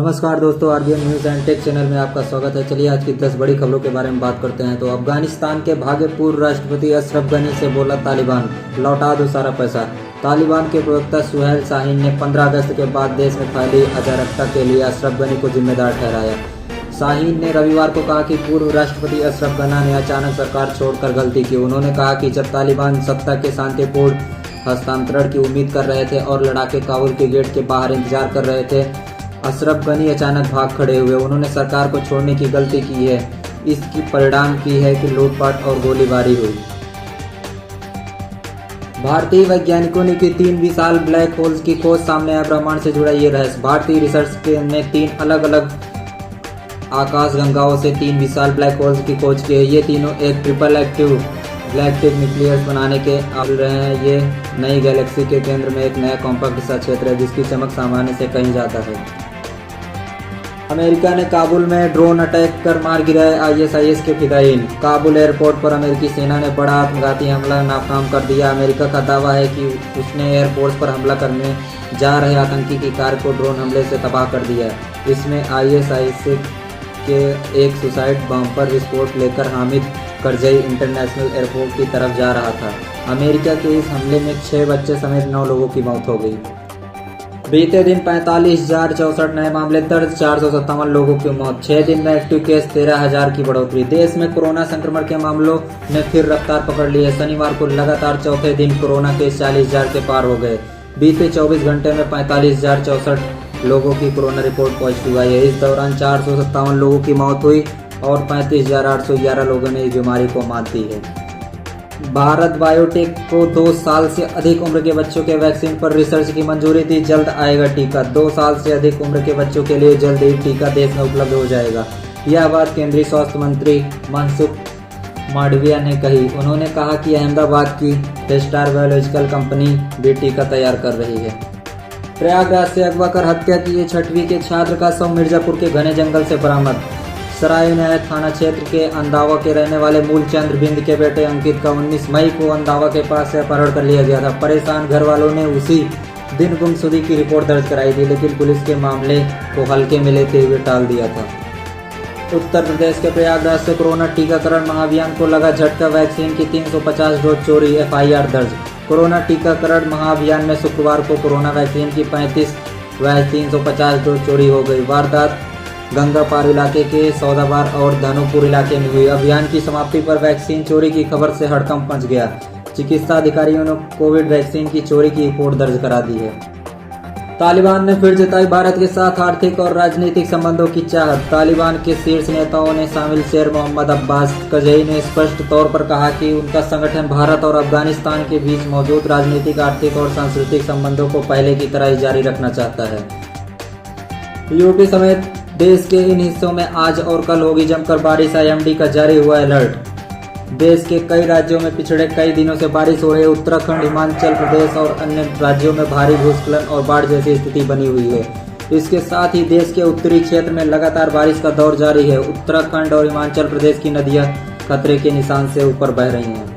नमस्कार दोस्तों, RBN news and take channel में आपका स्वागत है। चलिए आज की 10 बड़ी खबरों के बारे में बात करते हैं। तो अफगानिस्तान के भागे पूर्व राष्ट्रपति अशरफ गनी से बोला तालिबान, लौटा दो सारा पैसा। तालिबान के प्रवक्ता सुहेल शाहीन ने 15 अगस्त के बाद देश में फैली अराजकता के लिए अशरफ गनी को जिम्मेदार ठहराया। शाहीन ने रविवार को कहा कि पूर्व राष्ट्रपति अशरफ गनी ने अचानक सरकार छोड़कर गलती की। उन्होंने कहा कि जब तालिबान सत्ता के शांतिपूर्ण हस्तांतरण की उम्मीद कर रहे थे और लड़ाके काबुल के गेट के बाहर इंतजार कर रहे थे, अशरफ गनी अचानक भाग खड़े हुए। उन्होंने सरकार को छोड़ने की गलती की है। इसकी परिणाम की है कि लूटपाट और गोलीबारी हुई। भारतीय वैज्ञानिकों ने की 3 विशाल ब्लैक होल्स की खोज, सामने आया ब्रह्मांड से जुड़ा ये रहस्य। भारतीय रिसर्च ने 3 अलग अलग आकाशगंगाओं से 3 विशाल ब्लैक होल्स की खोज की है। ये तीनों एक ट्रिपल एक्टिव गैलेक्टिक न्यूक्लियस बनाने के आल रहे हैं। ये नई गैलेक्सी के केंद्र में एक नया कॉम्पैक्ट सा क्षेत्र है जिसकी चमक सामान्य से कहीं ज़्यादा है। अमेरिका ने काबुल में ड्रोन अटैक कर मार गिराए आईएसआईएस के फिदायीन। काबुल एयरपोर्ट पर अमेरिकी सेना ने बड़ा आत्मघाती हमला नाकाम कर दिया। अमेरिका का दावा है कि उसने एयरपोर्ट पर हमला करने जा रहे आतंकी की कार को ड्रोन हमले से तबाह कर दिया। इसमें आईएसआईएस के एक सुसाइड बम विस्फोट लेकर हामिद करजई इंटरनेशनल एयरपोर्ट की तरफ जा रहा था। अमेरिका के इस हमले में 6 बच्चे समेत 9 लोगों की मौत हो गई। बीते दिन 45,064 नए मामले दर्ज, 457 लोगों की मौत। 6 दिन में एक्टिव केस 13,000 की बढ़ोतरी। देश में कोरोना संक्रमण के मामलों ने फिर रफ्तार पकड़ ली है। शनिवार को लगातार चौथे दिन कोरोना केस 40,000 के पार हो गए। बीते 24 घंटे में 45,064 लोगों की कोरोना रिपोर्ट पॉजिटिव आई है। इस दौरान 457 लोगों की मौत हुई और 35,811 लोगों ने इस बीमारी को मात दी है। भारत बायोटेक को 2 साल से अधिक उम्र के बच्चों के वैक्सीन पर रिसर्च की मंजूरी दी। जल्द आएगा टीका। 2 साल से अधिक उम्र के बच्चों के लिए जल्द ही टीका देश में उपलब्ध हो जाएगा। यह बात केंद्रीय स्वास्थ्य मंत्री मनसुख मांडविया ने कही। उन्होंने कहा कि अहमदाबाद की स्टार बायोलॉजिकल कंपनी भी टीका तैयार कर रही है। प्रयागराज से अगवा कर हत्या किए 6वीं के छात्र का शव मिर्जापुर के घने जंगल से बरामद। सराय न्याय थाना क्षेत्र के अंदावा के रहने वाले मूलचंद्र बिंद के बेटे अंकित का 19 मई को अंदावा के पास से अपहरण कर लिया गया था। परेशान घर वालों ने उसी दिन गुमशुदगी की रिपोर्ट दर्ज कराई थी, लेकिन पुलिस के मामले को हल्के में लेते हुए टाल दिया था। उत्तर प्रदेश के प्रयागराज से कोरोना टीकाकरण महाअभियान को लगा झटका। वैक्सीन की 350 डोज चोरी, एफआईआर दर्ज। कोरोना टीकाकरण महाअभियान में शुक्रवार को कोरोना वैक्सीन की 35 व 350 डोज चोरी हो गई। वारदात गंगापार इलाके के सौदाबार और धनुपुर इलाके में हुई। अभियान की समाप्ति पर वैक्सीन चोरी की खबर से हड़कंप मच गया। चिकित्सा अधिकारियों ने कोविड वैक्सीन की चोरी की रिपोर्ट दर्ज करा दी है। तालिबान ने फिर जताई भारत के साथ आर्थिक और राजनीतिक संबंधों की चाहत। तालिबान के शीर्ष नेताओं ने शामिल शेर मोहम्मद अब्बास करजई ने स्पष्ट तौर पर कहा कि उनका संगठन भारत और अफगानिस्तान के बीच मौजूद राजनीतिक, आर्थिक और सांस्कृतिक संबंधों को पहले की तरह ही जारी रखना चाहता है। यूपी समेत देश के इन हिस्सों में आज और कल होगी जमकर बारिश। आईएमडी का जारी हुआ अलर्ट। देश के कई राज्यों में पिछले कई दिनों से बारिश हो रही है। उत्तराखंड, हिमाचल प्रदेश और अन्य राज्यों में भारी भूस्खलन और बाढ़ जैसी स्थिति बनी हुई है। इसके साथ ही देश के उत्तरी क्षेत्र में लगातार बारिश का दौर जारी है। उत्तराखंड और हिमाचल प्रदेश की नदियां खतरे के निशान से ऊपर बह रही हैं।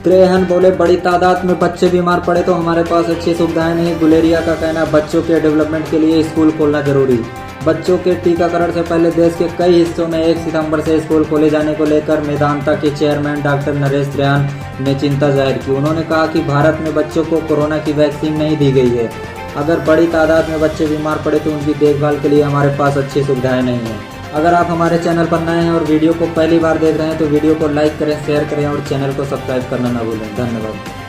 त्रेहन बोले, बड़ी तादाद में बच्चे बीमार पड़े तो हमारे पास अच्छी सुविधाएं नहीं। गुलेरिया का कहना, बच्चों के डेवलपमेंट के लिए स्कूल खोलना जरूरी। बच्चों के टीकाकरण से पहले देश के कई हिस्सों में 1 सितंबर से स्कूल खोले जाने को लेकर मेदांता के चेयरमैन डॉक्टर नरेश त्रेहन ने चिंता जाहिर की। उन्होंने कहा कि भारत में बच्चों को कोरोना की वैक्सीन नहीं दी गई है। अगर बड़ी तादाद में बच्चे बीमार पड़े तो उनकी देखभाल के लिए हमारे पास अच्छी सुविधाएं नहीं हैं। अगर आप हमारे चैनल पर नए हैं और वीडियो को पहली बार देख रहे हैं तो वीडियो को लाइक करें, शेयर करें और चैनल को सब्सक्राइब करना न भूलें। धन्यवाद।